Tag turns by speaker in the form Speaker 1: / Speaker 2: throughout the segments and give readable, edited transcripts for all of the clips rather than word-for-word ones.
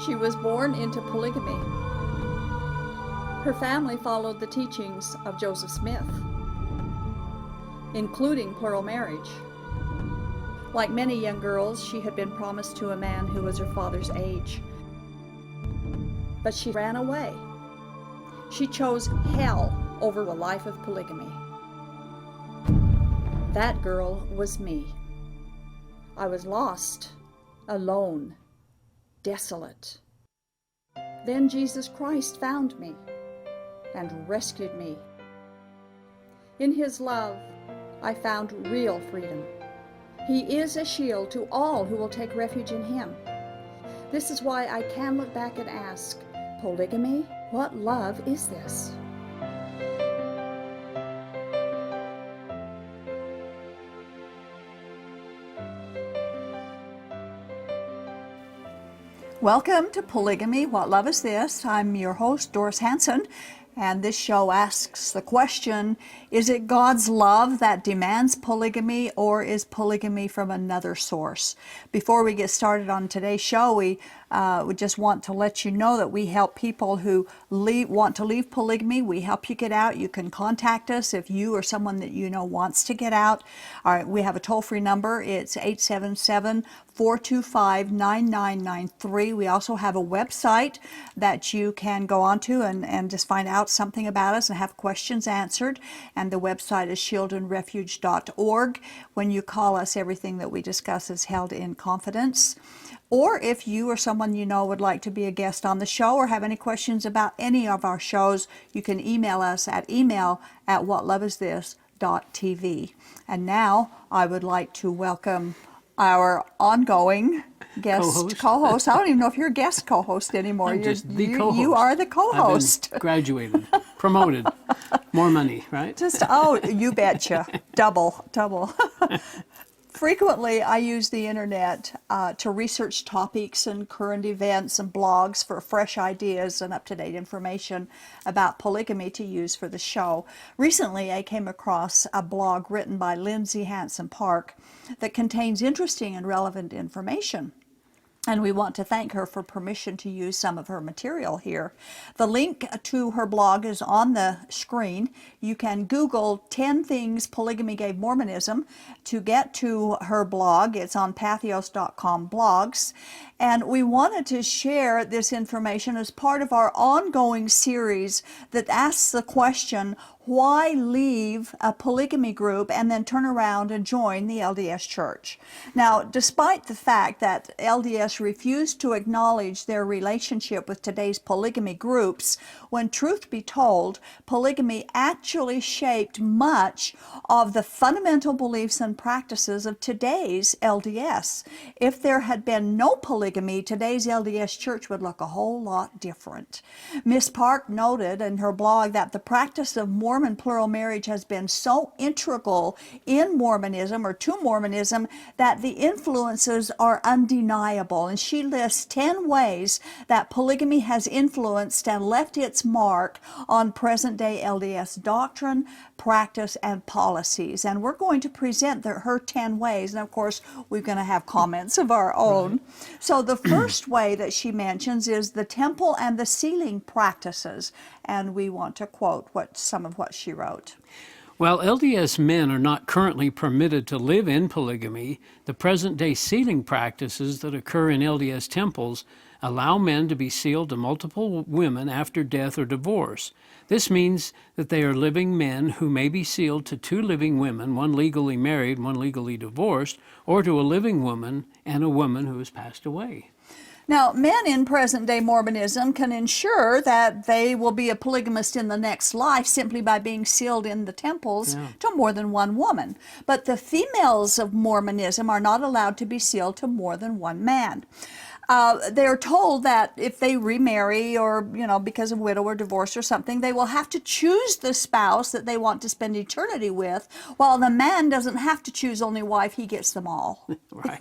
Speaker 1: She was born into polygamy. Her family followed the teachings of Joseph Smith, including plural marriage. Like many young girls, she had been promised to a man who was her father's age. But she ran away. She chose hell over a life of polygamy. That girl was me. I was lost, alone, desolate. Then Jesus Christ found me and rescued me. In His love, I found real freedom. He is a shield to all who will take refuge in Him. This is why I can look back and ask, polygamy? What love is this? Welcome to Polygamy, What Love Is This? I'm your host, Doris Hanson, and this show asks the question, is it God's love that demands polygamy, or is polygamy from another source? Before we get started on today's show, we just want to let you know that we help people who want to leave polygamy. We help you get out. You can contact us if you or someone that you know wants to get out. All right, we have a toll-free number. It's 877-425-9993. We also have a website that you can go onto and just find out something about us and have questions answered. And the website is shieldandrefuge.org. When you call us, everything that we discuss is held in confidence. Or if you or someone you know would like to be a guest on the show or have any questions about any of our shows, you can email us at email@whatloveisthis.tv. And now I would like to welcome our ongoing guest co-host. I don't even know if you're a guest co-host anymore.
Speaker 2: I'm just the co-host.
Speaker 1: You are the co-host.
Speaker 2: I've been graduated, promoted, more money, right?
Speaker 1: You betcha. Double. Frequently, I use the internet to research topics and current events and blogs for fresh ideas and up-to-date information about polygamy to use for the show. Recently, I came across a blog written by Lindsay Hanson Park that contains interesting and relevant information. And we want to thank her for permission to use some of her material here. The link to her blog is on the screen. You can Google 10 Things Polygamy Gave Mormonism to get to her blog. It's on pathos.com blogs. And we wanted to share this information as part of our ongoing series that asks the question, why leave a polygamy group and then turn around and join the LDS Church? Now, despite the fact that LDS refused to acknowledge their relationship with today's polygamy groups, when truth be told, polygamy actually shaped much of the fundamental beliefs and practices of today's LDS. If there had been no polygamy, today's LDS Church would look a whole lot different. Ms. Park noted in her blog that the practice of Mormon plural marriage has been so integral in Mormonism or to Mormonism that the influences are undeniable. And she lists 10 ways that polygamy has influenced and left its mark on present-day LDS doctrine, practice, and policies. And we're going to present her 10 ways. And of course, we're going to have comments of our own. Right. So the first way that she mentions is the temple and the sealing practices. And we want to quote some of what she wrote.
Speaker 2: While LDS men are not currently permitted to live in polygamy, the present-day sealing practices that occur in LDS temples allow men to be sealed to multiple women after death or divorce. This means that they are living men who may be sealed to 2 living women, one legally married, one legally divorced, or to a living woman and a woman who has passed away.
Speaker 1: Now, men in present-day Mormonism can ensure that they will be a polygamist in the next life simply by being sealed in the temples to more than one woman. But the females of Mormonism are not allowed to be sealed to more than one man. They're told that if they remarry or, because of widow or divorce or something, they will have to choose the spouse that they want to spend eternity with, while the man doesn't have to choose only wife, he gets them all.
Speaker 2: Right.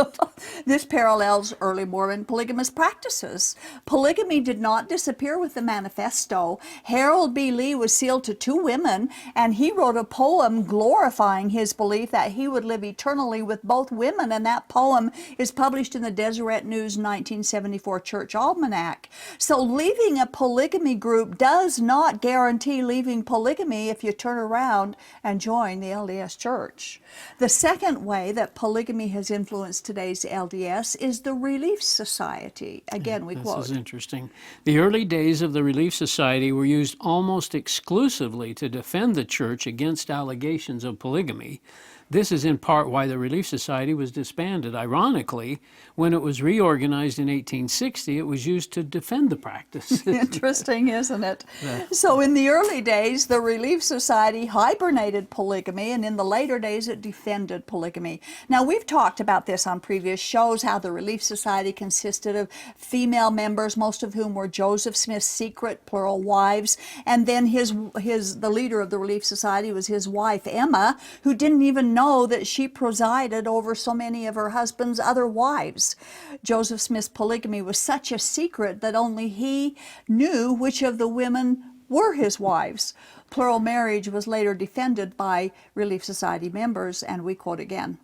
Speaker 1: This parallels early Mormon polygamous practices. Polygamy did not disappear with the manifesto. Harold B. Lee was sealed to 2 women, and he wrote a poem glorifying his belief that he would live eternally with both women, and that poem is published in the Deseret News 19 1874 Church Almanac. So leaving a polygamy group does not guarantee leaving polygamy if you turn around and join the LDS Church. The second way that polygamy has influenced today's LDS is the Relief Society. Again, we quote.
Speaker 2: This is interesting. The early days of the Relief Society were used almost exclusively to defend the church against allegations of polygamy. This is in part why the Relief Society was disbanded. Ironically, when it was reorganized in 1860, it was used to defend the practice.
Speaker 1: Interesting, isn't it? So in the early days, the Relief Society hibernated polygamy, and in the later days, it defended polygamy. Now, we've talked about this on previous shows, how the Relief Society consisted of female members, most of whom were Joseph Smith's secret, plural, wives, and then the leader of the Relief Society was his wife, Emma, who didn't even know that she presided over so many of her husband's other wives. Joseph Smith's polygamy was such a secret that only he knew which of the women were his wives. Plural marriage was later defended by Relief Society members, and we quote again.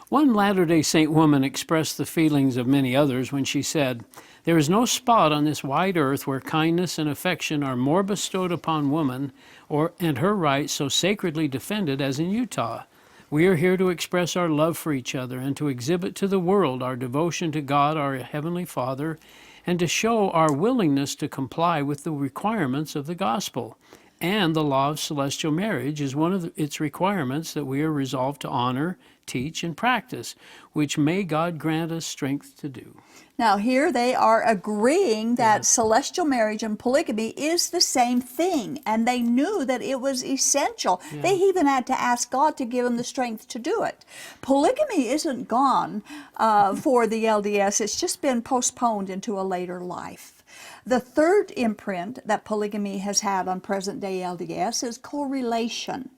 Speaker 2: One Latter-day Saint woman expressed the feelings of many others when she said, "There is no spot on this wide earth where kindness and affection are more bestowed upon woman and her rights so sacredly defended as in Utah. We are here to express our love for each other and to exhibit to the world our devotion to God, our Heavenly Father, and to show our willingness to comply with the requirements of the gospel. And the law of celestial marriage is one of its requirements that we are resolved to honor, teach, and practice, which may God grant us strength to do."
Speaker 1: Now here they are agreeing that celestial marriage and polygamy is the same thing, and they knew that it was essential. They even had to ask God to give them the strength to do it. Polygamy isn't gone for the LDS, it's just been postponed into a later life. The third imprint that polygamy has had on present-day LDS is correlation.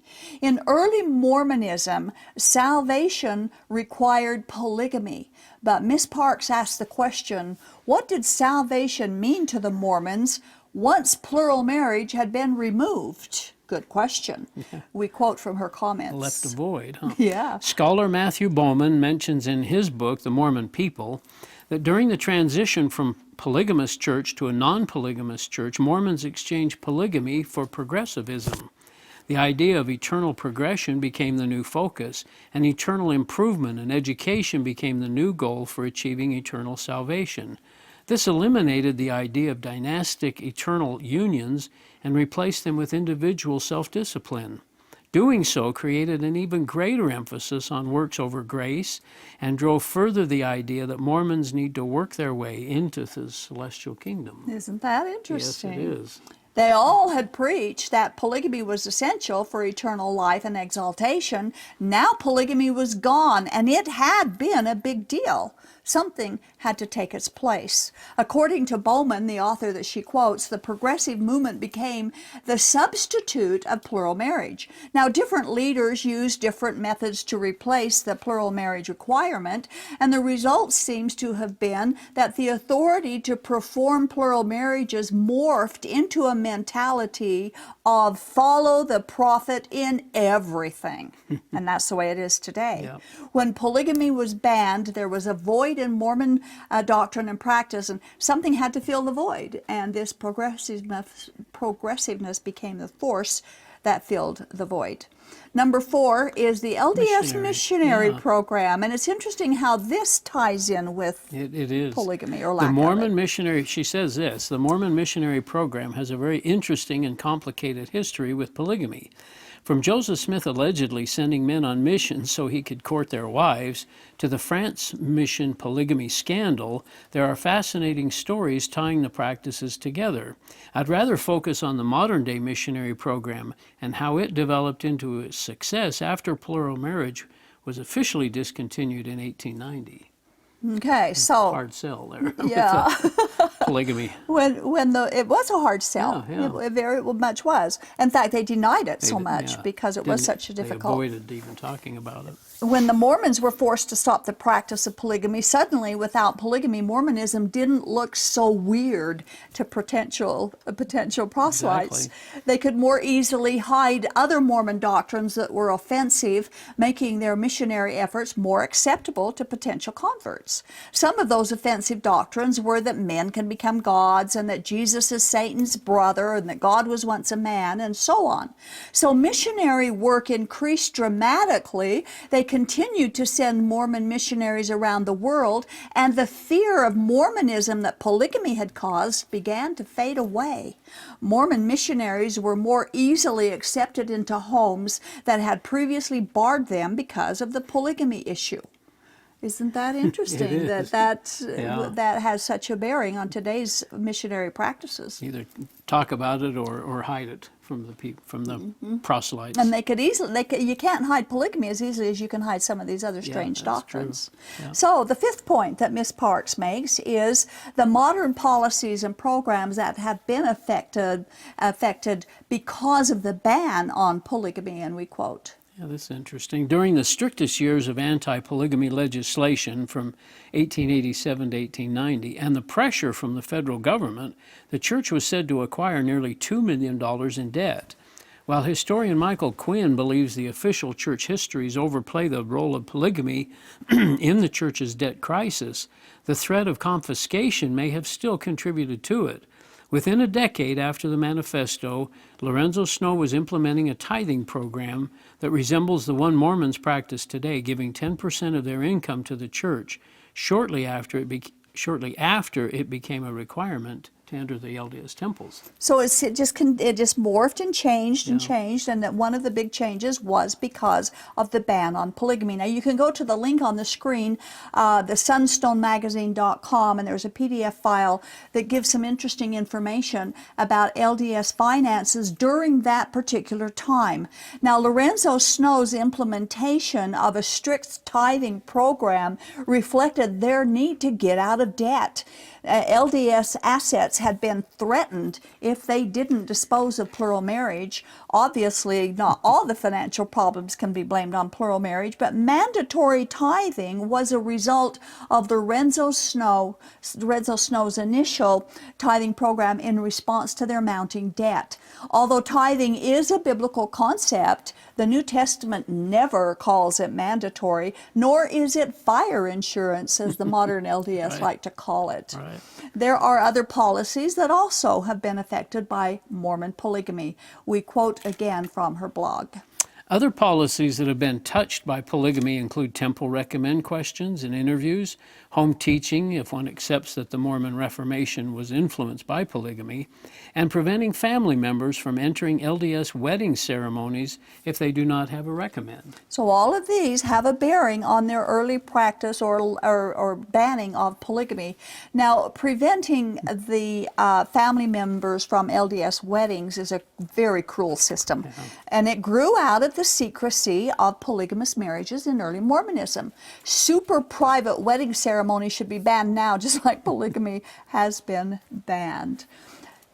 Speaker 1: In early Mormonism, salvation required polygamy. But Miss Parks asked the question, what did salvation mean to the Mormons once plural marriage had been removed? Good question. We quote from her comments.
Speaker 2: Left a void, huh?
Speaker 1: Yeah.
Speaker 2: Scholar Matthew Bowman mentions in his book, The Mormon People, that during the transition from polygamous church to a non-polygamous church, Mormons exchanged polygamy for progressivism. The idea of eternal progression became the new focus, and eternal improvement and education became the new goal for achieving eternal salvation. This eliminated the idea of dynastic eternal unions and replaced them with individual self-discipline. Doing so created an even greater emphasis on works over grace and drove further the idea that Mormons need to work their way into the celestial kingdom.
Speaker 1: Isn't that interesting?
Speaker 2: Yes, it is.
Speaker 1: They all had preached that polygamy was essential for eternal life and exaltation. Now polygamy was gone, and it had been a big deal. Something had to take its place. According to Bowman, the author that she quotes, the progressive movement became the substitute of plural marriage. Now, different leaders used different methods to replace the plural marriage requirement, and the result seems to have been that the authority to perform plural marriages morphed into a mentality of follow the prophet in everything. And that's the way it is today.
Speaker 2: Yep.
Speaker 1: When polygamy was banned, there was a void in Mormon doctrine and practice, and something had to fill the void, and this progressiveness became the force that filled the void. Number 4 is the LDS missionary program, and it's interesting how this ties in with
Speaker 2: it is.
Speaker 1: polygamy or lack
Speaker 2: The Mormon
Speaker 1: of it.
Speaker 2: missionary, she says this, the Mormon missionary program has a very interesting and complicated history with polygamy. From Joseph Smith allegedly sending men on missions so he could court their wives, to the France mission polygamy scandal, there are fascinating stories tying the practices together. I'd rather focus on the modern-day missionary program and how it developed into a success after plural marriage was officially discontinued in 1890.
Speaker 1: Okay, so
Speaker 2: Hard sell there.
Speaker 1: yeah.
Speaker 2: Polygamy.
Speaker 1: It was a hard sell.
Speaker 2: Yeah, yeah.
Speaker 1: It very much was. In fact, they denied it so much because it was such a difficult.
Speaker 2: They avoided even talking about it.
Speaker 1: When the Mormons were forced to stop the practice of polygamy, suddenly, without polygamy, Mormonism didn't look so weird to potential proselytes.
Speaker 2: Exactly.
Speaker 1: They could more easily hide other Mormon doctrines that were offensive, making their missionary efforts more acceptable to potential converts. angels. Some of those offensive doctrines were that men can become gods and that Jesus is Satan's brother and that God was once a man and so on. So missionary work increased dramatically. They continued to send Mormon missionaries around the world, and the fear of Mormonism that polygamy had caused began to fade away. Mormon missionaries were more easily accepted into homes that had previously barred them because of the polygamy issue. Isn't that interesting that has such a bearing on today's missionary practices?
Speaker 2: Either talk about it or hide it from the proselytes.
Speaker 1: And they could easily, you can't hide polygamy as easily as you can hide some of these other strange doctrines.
Speaker 2: Yeah.
Speaker 1: So the fifth point that Miss Parks makes is the modern policies and programs that have been affected because of the ban on polygamy, and we quote.
Speaker 2: Yeah, that's interesting. During the strictest years of anti-polygamy legislation from 1887 to 1890 and the pressure from the federal government, the church was said to acquire nearly $2 million in debt. While historian Michael Quinn believes the official church histories overplay the role of polygamy in the church's debt crisis, the threat of confiscation may have still contributed to it. Within a decade after the manifesto, Lorenzo Snow was implementing a tithing program that resembles the one Mormons practice today, giving 10% of their income to the church shortly after it became a requirement to enter the LDS temples.
Speaker 1: So it just morphed and changed and changed, and that one of the big changes was because of the ban on polygamy. Now you can go to the link on the screen, the sunstonemagazine.com, and there's a PDF file that gives some interesting information about LDS finances during that particular time. Now Lorenzo Snow's implementation of a strict tithing program reflected their need to get out of debt. LDS assets had been threatened if they didn't dispose of plural marriage. Obviously, not all the financial problems can be blamed on plural marriage, but mandatory tithing was a result of the Lorenzo Snow's initial tithing program in response to their mounting debt. Although tithing is a biblical concept, the New Testament never calls it mandatory, nor is it fire insurance, as the modern LDS like to call it.
Speaker 2: Right.
Speaker 1: There are other policies that also have been affected by Mormon polygamy. We quote again from her blog.
Speaker 2: Other policies that have been touched by polygamy include temple recommend questions and interviews, home teaching, if one accepts that the Mormon Reformation was influenced by polygamy, and preventing family members from entering LDS wedding ceremonies if they do not have a recommend.
Speaker 1: So all of these have a bearing on their early practice or banning of polygamy. Now, preventing the family members from LDS weddings is a very cruel system, and it grew out of the secrecy of polygamous marriages in early Mormonism. Super private wedding ceremonies should be banned now, just like polygamy has been banned.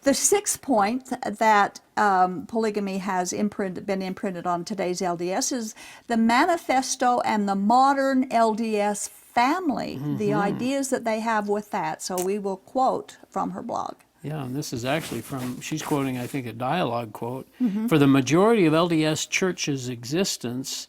Speaker 1: The sixth point that polygamy has been imprinted on today's LDS is the manifesto and the modern LDS family, the ideas that they have with that. So we will quote from her blog.
Speaker 2: Yeah, and this is actually she's quoting, I think, a dialogue quote. For the majority of LDS churches' existence,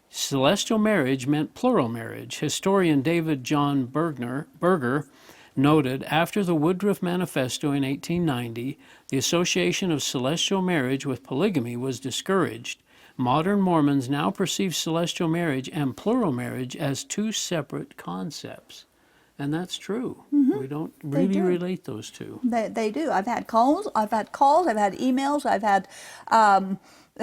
Speaker 2: celestial marriage meant plural marriage. Historian David John Berger noted, after the Woodruff Manifesto in 1890, the association of celestial marriage with polygamy was discouraged. Modern Mormons now perceive celestial marriage and plural marriage as two separate concepts. And that's true. We don't really relate those two.
Speaker 1: They do. I've had calls, I've had emails, I've had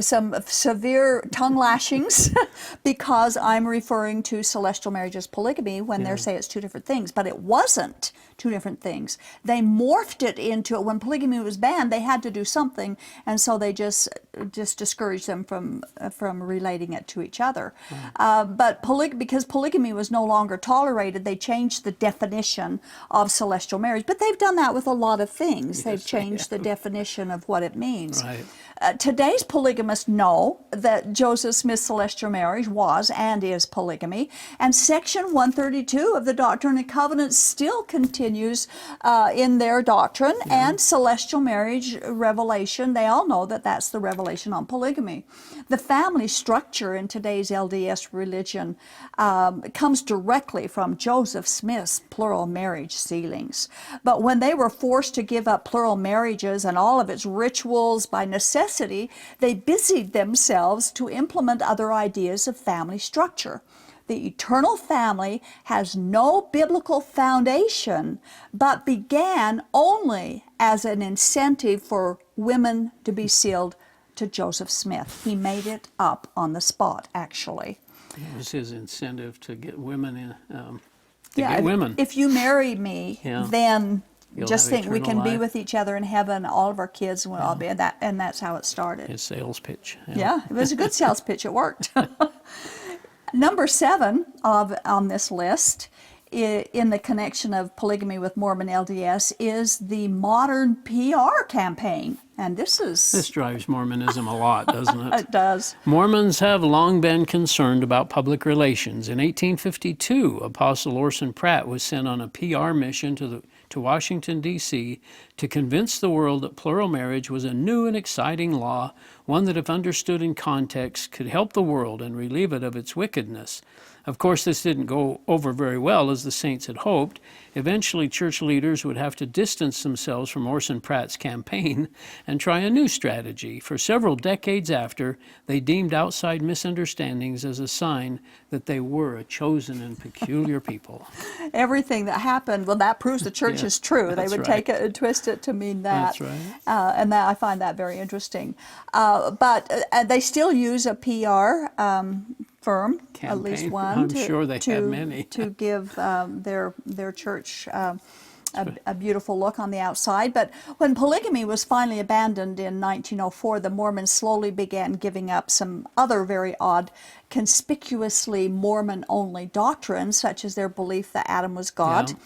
Speaker 1: some severe tongue lashings because I'm referring to celestial marriage as polygamy when they say it's two different things. But it wasn't two different things. They morphed it into it. When polygamy was banned, they had to do something, and so they just discouraged them from relating it to each other. But because polygamy was no longer tolerated, they changed the definition of celestial marriage. But they've done that with a lot of things. They've changed the definition of what it means.
Speaker 2: Right.
Speaker 1: Today's polygamists know that Joseph Smith's celestial marriage was and is polygamy, and Section 132 of the Doctrine and Covenants still continues in their doctrine, and celestial marriage revelation, they all know that that's the revelation on polygamy. The family structure in today's LDS religion comes directly from Joseph Smith's plural marriage sealings. But when they were forced to give up plural marriages and all of its rituals by necessity, they busied themselves to implement other ideas of family structure. The eternal family has no biblical foundation, but began only as an incentive for women to be sealed to Joseph Smith. He made it up on the spot, actually.
Speaker 2: It was his incentive to get women in,
Speaker 1: Yeah, if you marry me, then
Speaker 2: You'll
Speaker 1: just
Speaker 2: have
Speaker 1: think we can
Speaker 2: eternal
Speaker 1: be
Speaker 2: life.
Speaker 1: with each other in heaven. All of our kids will all be that, and that's how it started.
Speaker 2: His sales pitch.
Speaker 1: Yeah, it was a good sales pitch. It worked. Number 7 on this list, in the connection of polygamy with Mormon LDS, is the modern PR campaign, and this
Speaker 2: drives Mormonism a lot, doesn't it?
Speaker 1: it does.
Speaker 2: Mormons have long been concerned about public relations. In 1852, Apostle Orson Pratt was sent on a PR mission to Washington, D.C. to convince the world that plural marriage was a new and exciting law, one that, if understood in context, could help the world and relieve it of its wickedness. Of course, this didn't go over very well, as the saints had hoped. Eventually, church leaders would have to distance themselves from Orson Pratt's campaign and try a new strategy. For several decades after, they deemed outside misunderstandings as a sign that they were a chosen and peculiar people.
Speaker 1: Everything that happened, well, that proves the church is true. They would take it and twist it to mean that.
Speaker 2: That's right.
Speaker 1: And that, I find that very interesting. But they still use a PR firm,
Speaker 2: Campaign.
Speaker 1: at least one,
Speaker 2: I'm sure they have many.
Speaker 1: to give their church a beautiful look on the outside. But when polygamy was finally abandoned in 1904, the Mormons slowly began giving up some other very odd, conspicuously Mormon-only doctrines, such as their belief that Adam was God.
Speaker 2: Yeah.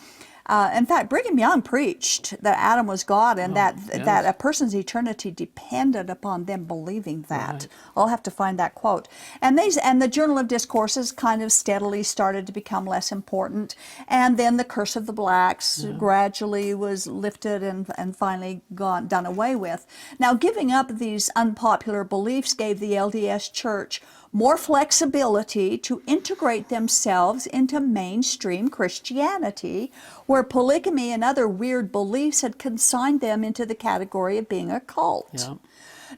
Speaker 1: In fact, Brigham Young preached that Adam was God, and that
Speaker 2: yes.
Speaker 1: a person's eternity depended upon them believing that.
Speaker 2: Right.
Speaker 1: I'll have to find that quote. And the Journal of Discourses kind of steadily started to become less important, and then the Curse of the Blacks gradually was lifted and finally done away with. Now, giving up these unpopular beliefs gave the LDS Church more flexibility to integrate themselves into mainstream Christianity, where polygamy and other weird beliefs had consigned them into the category of being a cult.
Speaker 2: Yeah.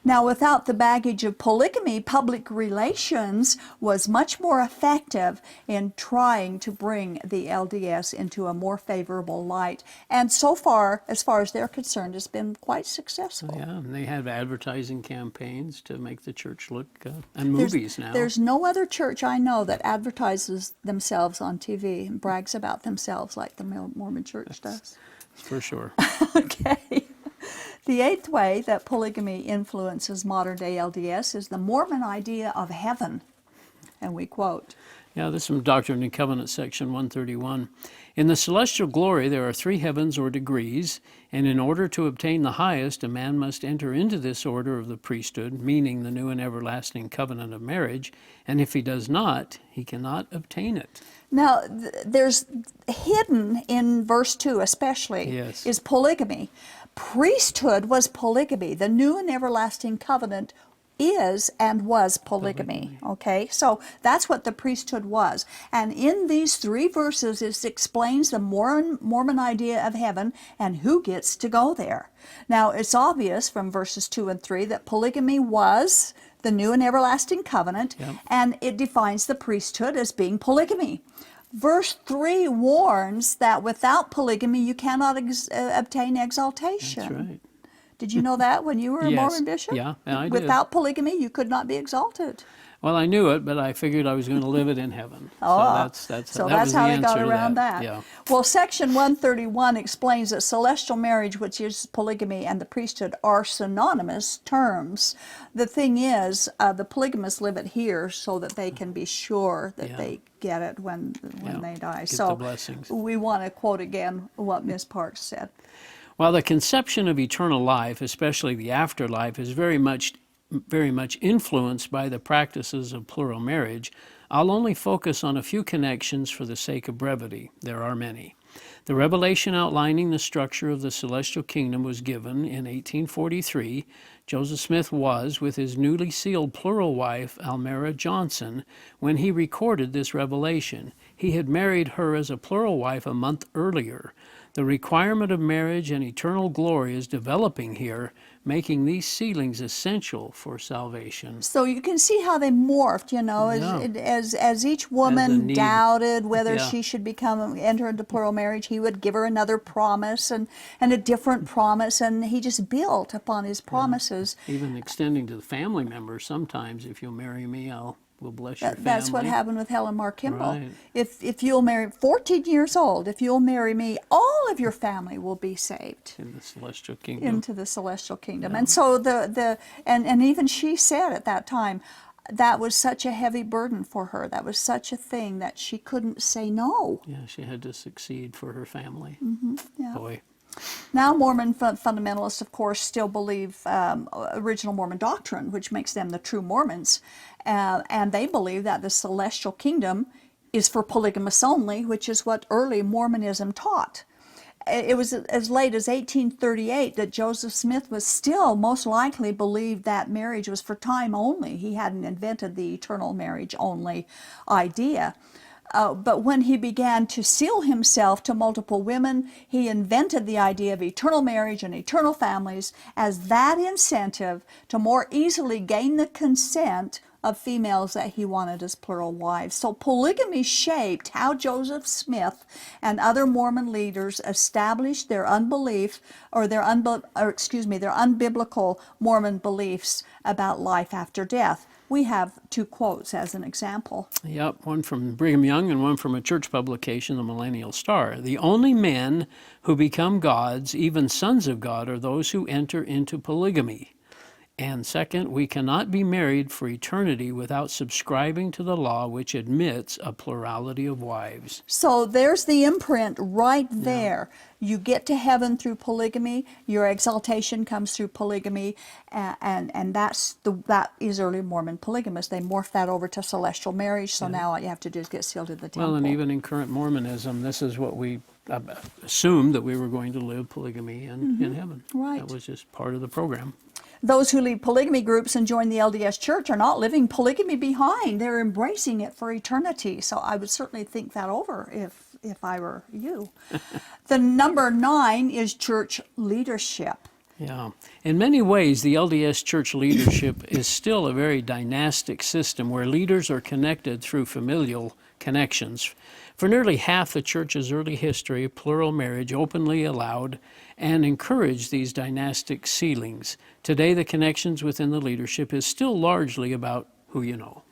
Speaker 1: Now, without the baggage of polygamy, public relations was much more effective in trying to bring the LDS into a more favorable light. And so far as they're concerned, it's been quite successful.
Speaker 2: Yeah, and they have advertising campaigns to make the church look, and movies now.
Speaker 1: There's no other church I know that advertises themselves on TV and brags about themselves like the Mormon Church does.
Speaker 2: For sure.
Speaker 1: Okay. The 8th way that polygamy influences modern-day LDS is the Mormon idea of heaven. And we quote,
Speaker 2: Yeah, this is from Doctrine and Covenants, section 131. In the celestial glory, there are 3 heavens or degrees, and in order to obtain the highest, a man must enter into this order of the priesthood, meaning the new and everlasting covenant of marriage, and if he does not, he cannot obtain it.
Speaker 1: Now, there's hidden in verse 2 especially is polygamy. Priesthood was polygamy. The new and everlasting covenant is and was polygamy. Okay, so that's what the priesthood was. And in these 3 verses, it explains the Mormon idea of heaven and who gets to go there. Now, it's obvious from verses 2 and 3 that polygamy was the new and everlasting covenant, and it defines the priesthood as being polygamy. Verse 3 warns that without polygamy, you cannot obtain exaltation.
Speaker 2: That's right.
Speaker 1: Did you know that when you were a Mormon bishop?
Speaker 2: Yeah, I did.
Speaker 1: Without polygamy, you could not be exalted.
Speaker 2: Well, I knew it, but I figured I was going to live it in heaven.
Speaker 1: So that's how they got around that.
Speaker 2: Yeah.
Speaker 1: Well, section 131 explains that celestial marriage, which is polygamy, and the priesthood are synonymous terms. The thing is, the polygamists live it here so that they can be sure that they get it when they die.
Speaker 2: Get
Speaker 1: so
Speaker 2: the blessings.
Speaker 1: We want to quote again what Ms. Parks said.
Speaker 2: While the conception of eternal life, especially the afterlife, is very much very much influenced by the practices of plural marriage, I'll only focus on a few connections for the sake of brevity. There are many. The revelation outlining the structure of the celestial kingdom was given in 1843. Joseph Smith was with his newly sealed plural wife, Almira Johnson, when he recorded this revelation. He had married her as a plural wife a month earlier. The requirement of marriage and eternal glory is developing here, making these sealings essential for salvation.
Speaker 1: So you can see how they morphed, as each woman
Speaker 2: need.
Speaker 1: doubted whether
Speaker 2: Yeah.
Speaker 1: she should enter into plural marriage. He would give her another promise and a different promise, and he just built upon his promises.
Speaker 2: Even extending to the family members, sometimes, if you'll marry me, we'll bless your family.
Speaker 1: That's what happened with Helen Mar Kimball.
Speaker 2: Right.
Speaker 1: If you'll marry, 14 years old, if you'll marry me, all of your family will be saved
Speaker 2: In the celestial kingdom.
Speaker 1: into the celestial kingdom. And so and even she said at that time, that was such a heavy burden for her. That was such a thing that she couldn't say no.
Speaker 2: Yeah, she had to succeed for her family.
Speaker 1: Yeah.
Speaker 2: Boy.
Speaker 1: Now, Mormon fundamentalists, of course, still believe original Mormon doctrine, which makes them the true Mormons. And they believe that the celestial kingdom is for polygamists only, which is what early Mormonism taught. It was as late as 1838 that Joseph Smith was still most likely believed that marriage was for time only. He hadn't invented the eternal marriage only idea. But when he began to seal himself to multiple women, he invented the idea of eternal marriage and eternal families as that incentive to more easily gain the consent of females that he wanted as plural wives. So polygamy shaped how Joseph Smith and other Mormon leaders established their unbelief or their unbiblical Mormon beliefs about life after death. We have two quotes as an example.
Speaker 2: Yep, one from Brigham Young and one from a church publication, the Millennial Star. The only men who become gods, even sons of God, are those who enter into polygamy. And second, we cannot be married for eternity without subscribing to the law which admits a plurality of wives.
Speaker 1: So there's the imprint right there. You get to heaven through polygamy. Your exaltation comes through polygamy, and that is early Mormon polygamous. They morphed that over to celestial marriage. So now all you have to do is get sealed in the temple.
Speaker 2: Well, and even in current Mormonism, this is what we assumed, that we were going to live polygamy in heaven.
Speaker 1: Right.
Speaker 2: That was just part of the program.
Speaker 1: Those who leave polygamy groups and join the LDS Church are not leaving polygamy behind. They're embracing it for eternity. So I would certainly think that over if I were you. The number 9 is church leadership.
Speaker 2: Yeah. In many ways, the LDS Church leadership is still a very dynastic system where leaders are connected through familial connections. For nearly half the Church's early history, plural marriage openly allowed and encouraged these dynastic sealings. Today, the connections within the leadership is still largely about who you know.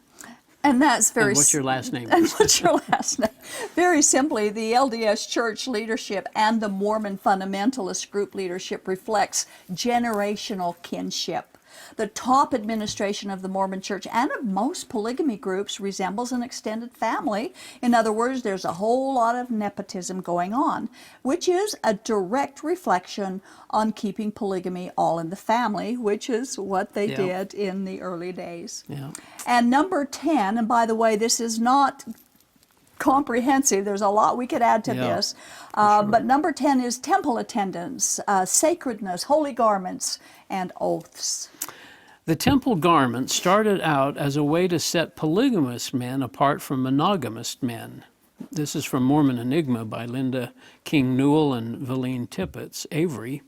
Speaker 1: And that's very.
Speaker 2: And what's your last name?
Speaker 1: And what's your last name? Very simply, the LDS Church leadership and the Mormon fundamentalist group leadership reflects generational kinship. The top administration of the Mormon Church and of most polygamy groups resembles an extended family. In other words, there's a whole lot of nepotism going on, which is a direct reflection on keeping polygamy all in the family, which is what they did in the early days.
Speaker 2: Yeah.
Speaker 1: And number 10, and by the way, this is not comprehensive. There's a lot we could add to this.
Speaker 2: Sure.
Speaker 1: But number 10 is temple attendance, sacredness, holy garments, and oaths.
Speaker 2: The temple garment started out as a way to set polygamous men apart from monogamous men. This is from Mormon Enigma by Linda King Newell and Valine Tippett Avery.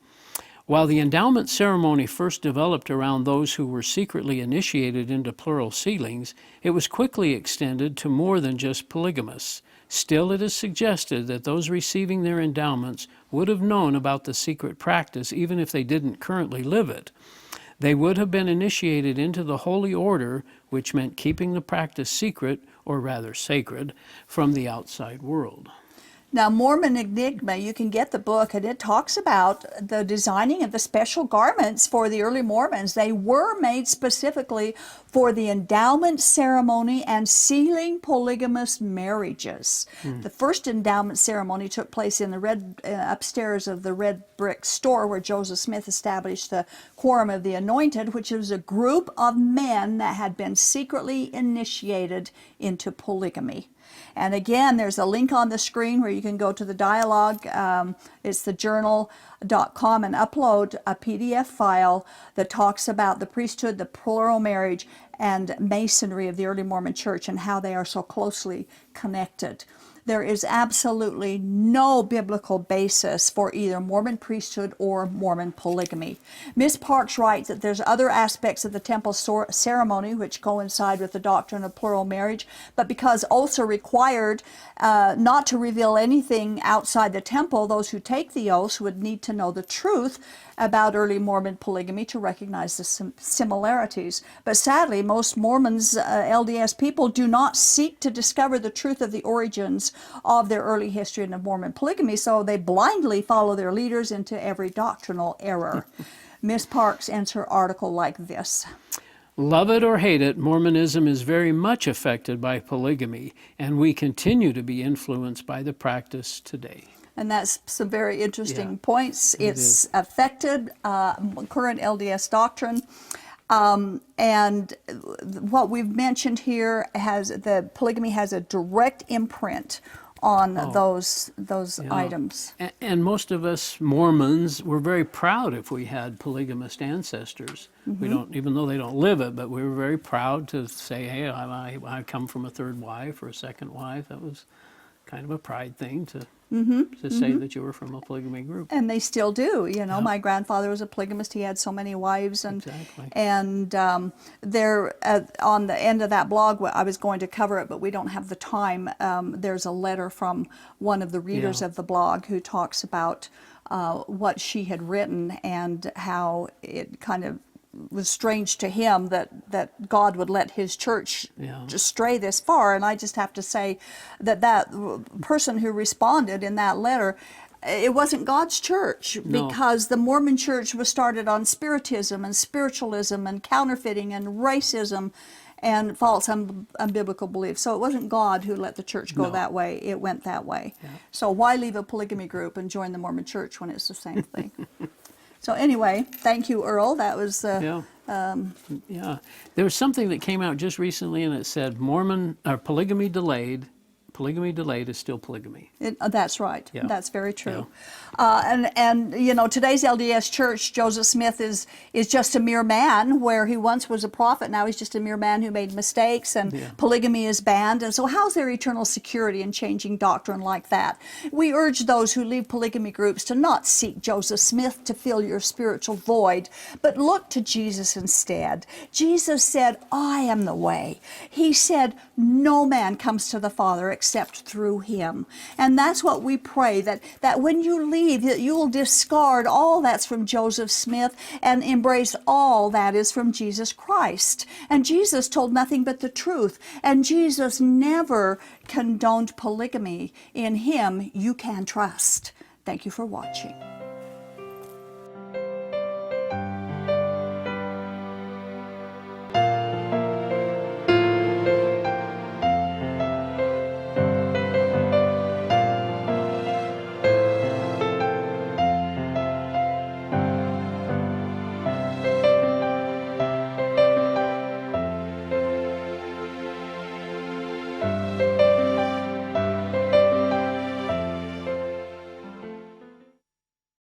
Speaker 2: While the endowment ceremony first developed around those who were secretly initiated into plural sealings, it was quickly extended to more than just polygamists. Still, it is suggested that those receiving their endowments would have known about the secret practice even if they didn't currently live it. They would have been initiated into the holy order, which meant keeping the practice secret, or rather sacred, from the outside world.
Speaker 1: Now, Mormon Enigma, you can get the book, and it talks about the designing of the special garments for the early Mormons. They were made specifically for the endowment ceremony and sealing polygamous marriages. The first endowment ceremony took place in the upstairs of the red brick store where Joseph Smith established the Quorum of the Anointed, which was a group of men that had been secretly initiated into polygamy. And again, there's a link on the screen where you can go to the dialogue. It's thejournal.com and upload a PDF file that talks about the priesthood, the plural marriage, and masonry of the early Mormon church and how they are so closely connected. There is absolutely no biblical basis for either Mormon priesthood or Mormon polygamy. Ms. Parks writes that there's other aspects of the temple ceremony which coincide with the doctrine of plural marriage, but because oaths are required not to reveal anything outside the temple, those who take the oaths would need to know the truth about early Mormon polygamy to recognize the similarities. But sadly, most Mormons, LDS people, do not seek to discover the truth of the origins of their early history of Mormon polygamy, so they blindly follow their leaders into every doctrinal error. Ms. Parks ends her article like this.
Speaker 2: Love it or hate it, Mormonism is very much affected by polygamy, and we continue to be influenced by the practice today.
Speaker 1: And that's some very interesting points. It's affected current LDS doctrine. And what we've mentioned here the polygamy has a direct imprint on those items.
Speaker 2: And most of us Mormons were very proud if we had polygamist ancestors. We don't, even though they don't live it, but we were very proud to say, hey, I come from a third wife or a second wife. That was kind of a pride thing to say that you were from a polygamy group.
Speaker 1: And they still do. You know, my grandfather was a polygamist. He had so many wives. And, there, on the end of that blog, I was going to cover it, but we don't have the time. There's a letter from one of the readers of the blog who talks about what she had written and how it kind of was strange to him that God would let his church just stray this far. And I just have to say that person who responded in that letter, it wasn't God's church, because the Mormon church was started on spiritism and spiritualism and counterfeiting and racism and false unbiblical beliefs. So it wasn't God who let the church go that way. It went that way. So why leave a polygamy group and join the Mormon church when it's the same thing? So anyway, thank you, Earl. That was
Speaker 2: There was something that came out just recently, and it said polygamy delayed is still polygamy.
Speaker 1: That's right. Yeah. That's very true. Yeah. And you know, today's LDS church, Joseph Smith is just a mere man, where he once was a prophet. Now he's just a mere man who made mistakes, and polygamy is banned. And so how's there eternal security in changing doctrine like that? We urge those who leave polygamy groups to not seek Joseph Smith to fill your spiritual void, but look to Jesus instead. Jesus said, I am the way. He said, no man comes to the Father except through him. And that's what we pray, that when you leave, that you will discard all that's from Joseph Smith and embrace all that is from Jesus Christ. And Jesus told nothing but the truth. And Jesus never condoned polygamy. In him, you can trust. Thank you for watching.